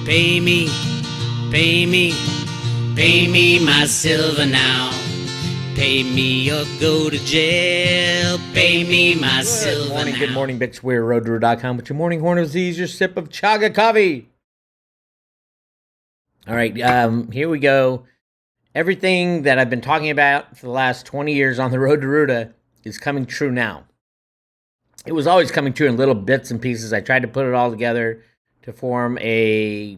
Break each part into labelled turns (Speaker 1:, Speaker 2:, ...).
Speaker 1: Pay me, pay me, pay me my silver now. Pay me or go to jail. Pay me my silver now.
Speaker 2: Good morning, Bix Weir, roadrunner.com with your morning horn of Z's, your sip of chaga coffee. All right, here we go. Everything that I've been talking about for the last 20 years on the road to Ruta is coming true now. It was always coming true in little bits and pieces. I tried to put it all together to form a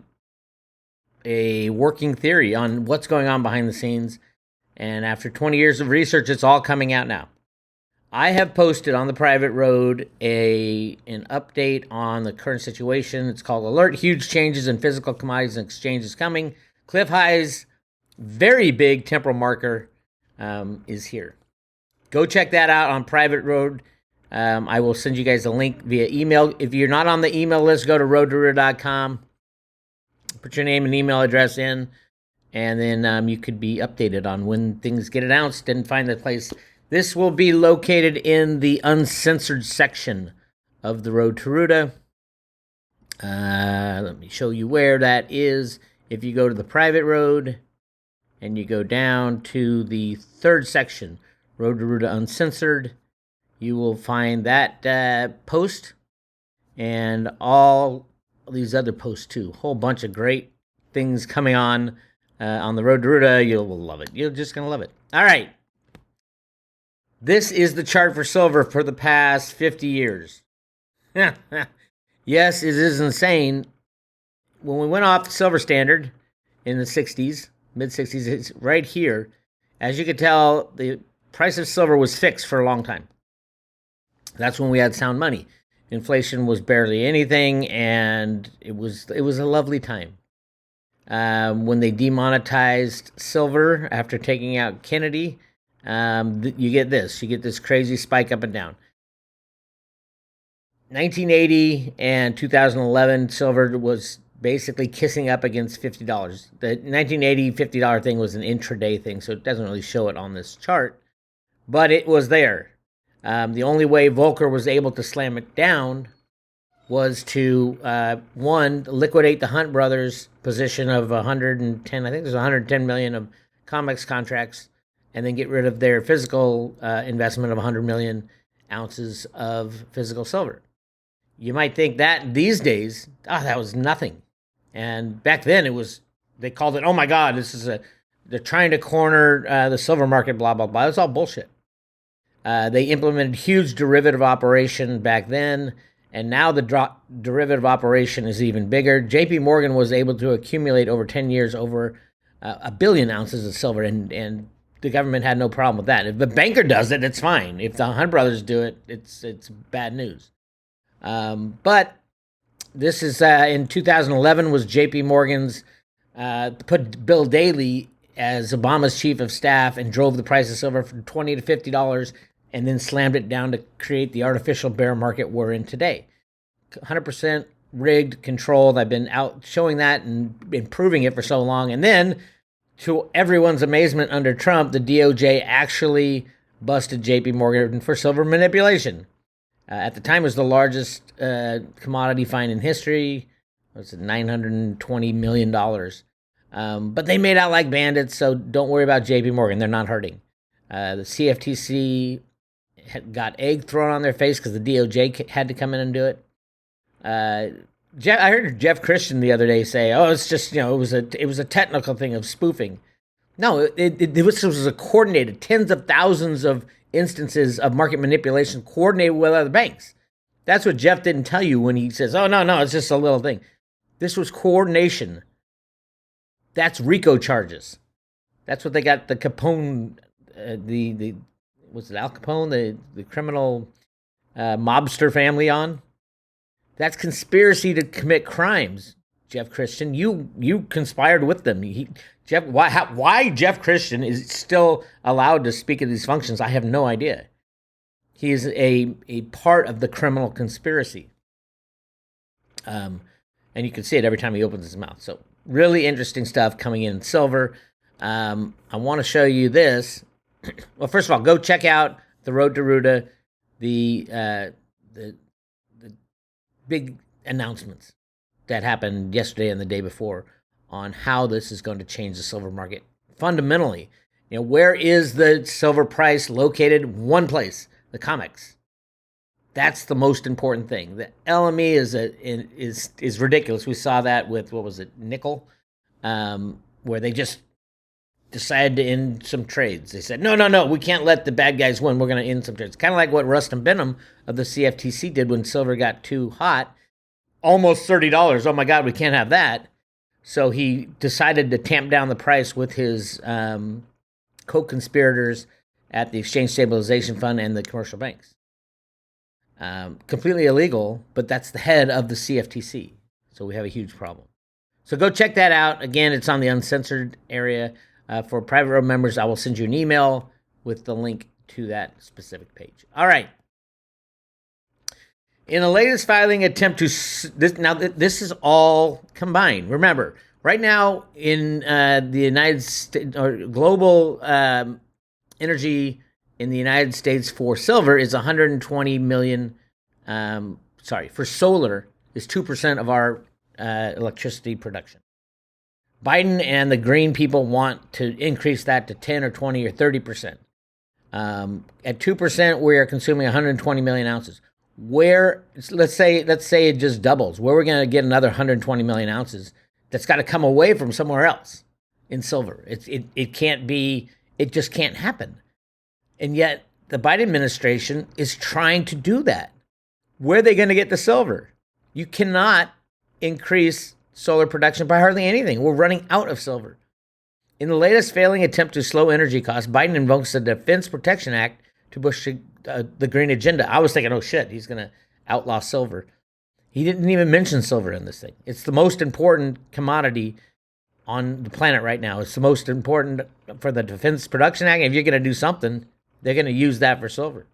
Speaker 2: working theory on what's going on behind the scenes. And after 20 years of research, it's all coming out now. I have posted on the private road an update on the current situation. It's called Alert, Huge Changes in Physical Commodities and Exchanges Coming. Cliff highs, very big temporal marker is here. Go check that out on private road. I will send you guys a link via email. If you're not on the email list, go to roadrunner.com. Put your name and email address in, and then you could be updated on when things get announced and find the place. This will be located in the uncensored section of the Road to Ruta. Let me show you where that is. If you go to the private road and you go down to the third section, Road to Ruta Uncensored, you will find that post and all these other posts too. A whole bunch of great things coming on the Road to Ruta. You'll love it. You're just going to love it. All right. This is the chart for silver for the past 50 years. Yes, it is insane. When we went off the silver standard in the 60s, mid-60s, it's right here. As you can tell, the price of silver was fixed for a long time. That's when we had sound money. Inflation was barely anything, and it was a lovely time. When they demonetized silver after taking out Kennedy, you get this. You get this crazy spike up and down. 1980 and 2011, silver was basically kissing up against $50. The 1980 $50 thing was an intraday thing, so it doesn't really show it on this chart, but it was there. The only way Volcker was able to slam it down was to, one, liquidate the Hunt brothers' position of 110, I think there's 110 million of COMEX contracts, and then get rid of their physical investment of 100 million ounces of physical silver. You might think that these days, that was nothing. And back then they called it, oh my God, they're trying to corner the silver market, blah, blah, blah. It's all bullshit. They implemented huge derivative operation back then, and now the derivative operation is even bigger. JP Morgan was able to accumulate over 10 years over 1 billion ounces of silver, and the government had no problem with that. If the banker does it, it's fine. If the Hunt brothers do it, it's bad news. But this is in 2011 was JP Morgan's put Bill Daley as Obama's chief of staff and drove the price of silver from $20 to $50 and then slammed it down to create the artificial bear market we're in today. 100% rigged, controlled. I've been out showing that and been proving it for so long. And then, to everyone's amazement under Trump, the DOJ actually busted JP Morgan for silver manipulation. At the time, it was the largest commodity fine in history. Was it $920 million? But they made out like bandits, so don't worry about JP Morgan. They're not hurting. The CFTC got egg thrown on their face because the DOJ had to come in and do it. I heard Jeff Christian the other day say, "Oh, it's just it was a technical thing of spoofing." No, it was a coordinated, tens of thousands of instances of market manipulation coordinated with other banks. That's what Jeff didn't tell you when he says, "Oh no, it's just a little thing." This was coordination. That's RICO charges. That's what they got the Capone, was it Al Capone, the criminal mobster family on? That's conspiracy to commit crimes, Jeff Christian. You conspired with them. Why Jeff Christian is still allowed to speak at these functions, I have no idea. He is a part of the criminal conspiracy. And you can see it every time he opens his mouth. So really interesting stuff coming in silver. I want to show you this. Well, first of all, go check out the Road to Ruta, the big announcements. that happened yesterday and the day before on how this is going to change the silver market fundamentally. Where is the silver price located? One place, the COMEX. That's the most important thing. The LME is ridiculous. We saw that with, what was it, nickel, where they just decided to end some trades. They said, no, we can't let the bad guys win. We're going to end some trades. Kind of like what Rustin Benham of the CFTC did when silver got too hot. Almost $30. Oh, my God, we can't have that. So he decided to tamp down the price with his co-conspirators at the Exchange Stabilization Fund and the commercial banks. Completely illegal, but that's the head of the CFTC. So we have a huge problem. So go check that out. Again, it's on the uncensored area. For private road members, I will send you an email with the link to that specific page. All right. In the latest filing attempt to this is all combined. Remember, right now in the United States, or global energy in the United States for silver is 120 million. For solar is 2% of our electricity production. Biden and the green people want to increase that to 10 or 20 or 30%. At 2%, we are consuming 120 million ounces. Where, let's say it just doubles. Where we're going to get another 120 million ounces? That's got to come away from somewhere else in silver. It can't be. It just can't happen. And yet the Biden administration is trying to do that. Where are they going to get the silver? You cannot increase solar production by hardly anything. We're running out of silver. In the latest failing attempt to slow energy costs, Biden invokes the Defense Production Act to push the green agenda. I was thinking, oh shit, he's going to outlaw silver. He didn't even mention silver in this thing. It's the most important commodity on the planet right now. It's the most important for the Defense Production Act. If you're going to do something, they're going to use that for silver.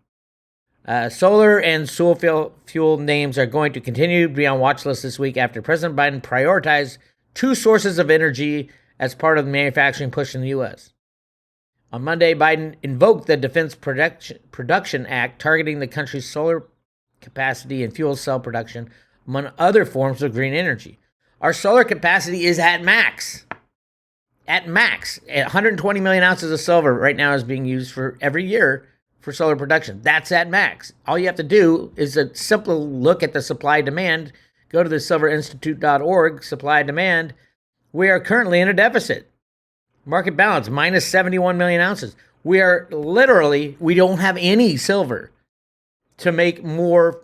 Speaker 2: Solar and dual fuel names are going to continue to be on watch lists this week after President Biden prioritized two sources of energy as part of the manufacturing push in the U.S. On Monday, Biden invoked the Defense Production Act, targeting the country's solar capacity and fuel cell production, among other forms of green energy. Our solar capacity is at max. At max. 120 million ounces of silver right now is being used for every year for solar production. That's at max. All you have to do is a simple look at the supply-demand. Go to the silverinstitute.org, supply-demand. We are currently in a deficit. Market balance, minus 71 million ounces. We don't have any silver to make more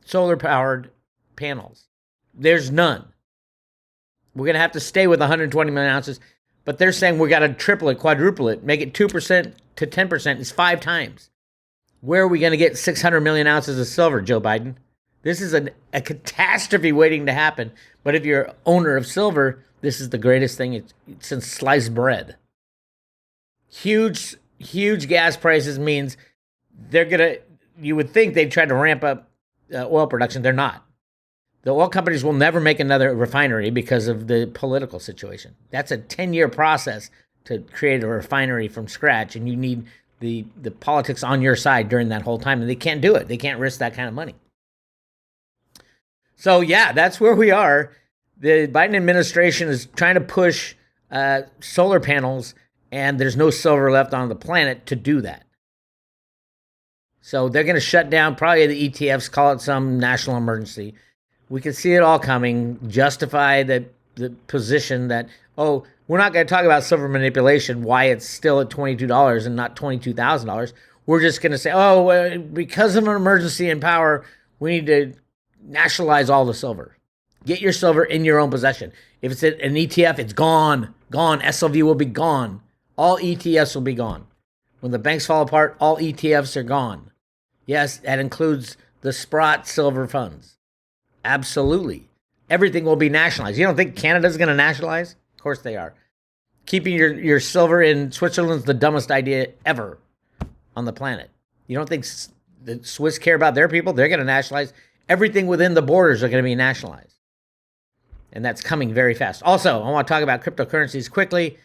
Speaker 2: solar-powered panels. There's none. We're going to have to stay with 120 million ounces, but they're saying we got to triple it, quadruple it, make it 2% to 10%. It's 5 times. Where are we going to get 600 million ounces of silver, Joe Biden? This is a catastrophe waiting to happen. But if you're owner of silver, this is the greatest thing since sliced bread. Huge gas prices means you would think they'd try to ramp up oil production. They're not. The oil companies will never make another refinery because of the political situation. That's a 10-year process to create a refinery from scratch, and you need the politics on your side during that whole time, and they can't do it. They can't risk that kind of money. So, yeah, that's where we are. The Biden administration is trying to push solar panels, and there's no silver left on the planet to do that. So they're going to shut down probably the ETFs, call it some national emergency. We can see it all coming, justify the position that, oh, we're not going to talk about silver manipulation, why it's still at $22 and not $22,000. We're just going to say, oh, because of an emergency in power, we need to nationalize all the silver. Get your silver in your own possession. If it's an ETF, it's gone. Gone. SLV will be gone. All ETFs will be gone. When the banks fall apart, all ETFs are gone. Yes, that includes the Sprott silver funds. Absolutely. Everything will be nationalized. You don't think Canada's going to nationalize? Of course they are. Keeping your silver in Switzerland's the dumbest idea ever on the planet. You don't think the Swiss care about their people? They're going to nationalize. Everything within the borders are going to be nationalized. And that's coming very fast. Also, I want to talk about cryptocurrencies quickly.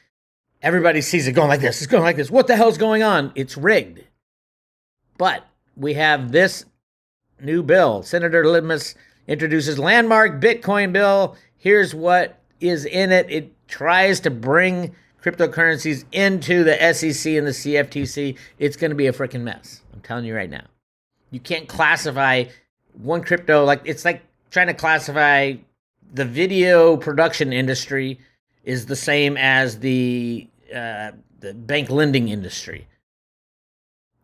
Speaker 2: Everybody sees it going like this. It's going like this. What the hell's going on? It's rigged. But we have this new bill. Senator Litmus introduces landmark Bitcoin bill. Here's what is in it. It tries to bring cryptocurrencies into the SEC and the CFTC. It's going to be a freaking mess. I'm telling you right now. You can't classify one crypto it's like trying to classify the video production industry is the same as the bank lending industry.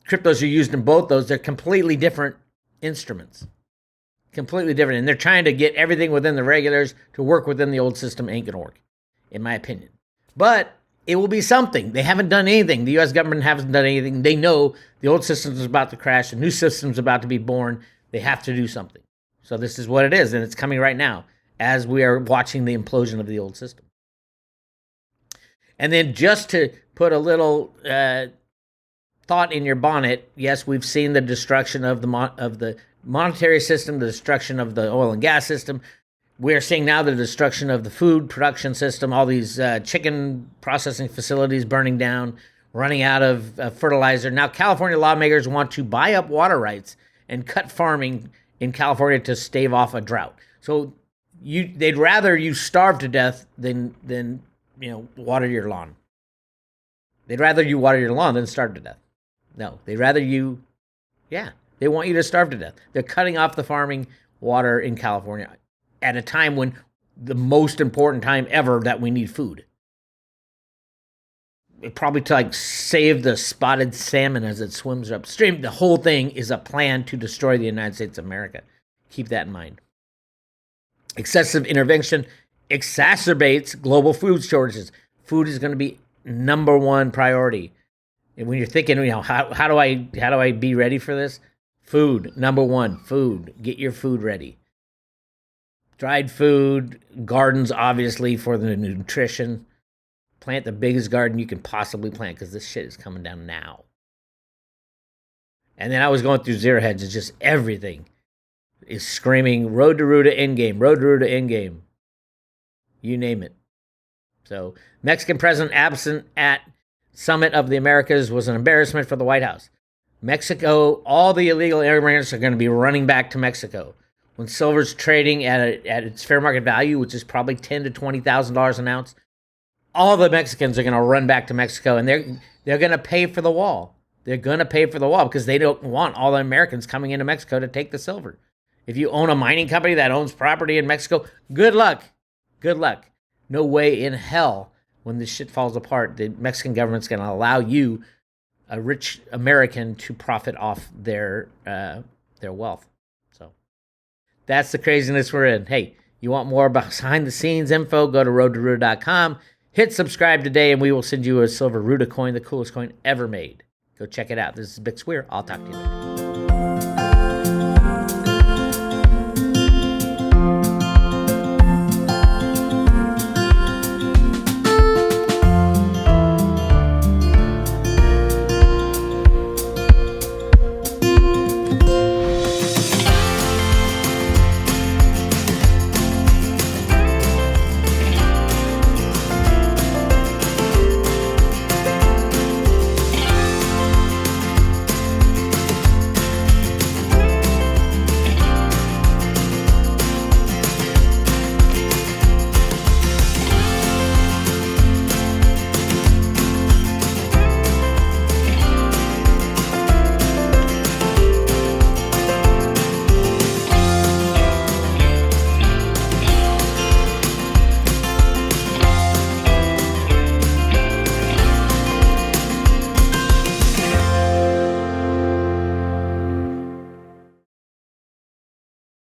Speaker 2: Cryptos are used in both those. They're completely different instruments. Completely different. And they're trying to get everything within the regulars to work within the old system. Ain't going to work, in my opinion. But it will be something. They haven't done anything. The U.S. government hasn't done anything. They know the old system is about to crash. The new system is about to be born. They have to do something. So this is what it is, and it's coming right now as we are watching the implosion of the old system. And then just to put a little thought in your bonnet, yes, we've seen the destruction of the monetary system, the destruction of the oil and gas system. We're seeing now the destruction of the food production system, all these chicken processing facilities burning down, running out of fertilizer. Now, California lawmakers want to buy up water rights and cut farming in California to stave off a drought. So they'd rather you starve to death than water your lawn. They'd rather you water your lawn than starve to death. No, they'd rather you, they want you to starve to death. They're cutting off the farming water in California at a time when the most important time ever that we need food. Probably to save the spotted salmon as it swims upstream. The whole thing is a plan to destroy the United States of America. Keep that in mind. Excessive intervention exacerbates global food shortages. Food is going to be number one priority. And when you're thinking, how do I be ready for this? Food, number one, food. Get your food ready. Dried food, gardens, obviously, for the nutrition. Plant the biggest garden you can possibly plant because this shit is coming down now. And then I was going through Zero Hedge. It's just everything is screaming, road to Ruta endgame, road to Ruta endgame. You name it. So, Mexican president absent at Summit of the Americas was an embarrassment for the White House. Mexico, all the illegal immigrants are going to be running back to Mexico. When silver's trading at its fair market value, which is probably $10,000 to $20,000 an ounce, all the Mexicans are going to run back to Mexico, and they're going to pay for the wall. They're going to pay for the wall because they don't want all the Americans coming into Mexico to take the silver. If you own a mining company that owns property in Mexico, good luck. Good luck. No way in hell when this shit falls apart, the Mexican government's going to allow you, a rich American, to profit off their wealth. So that's the craziness we're in. Hey, you want more behind the scenes info? Go to roadtoruta.com. Hit subscribe today, and we will send you a silver Ruta coin, the coolest coin ever made. Go check it out. This is Bix Weir. I'll talk to you later.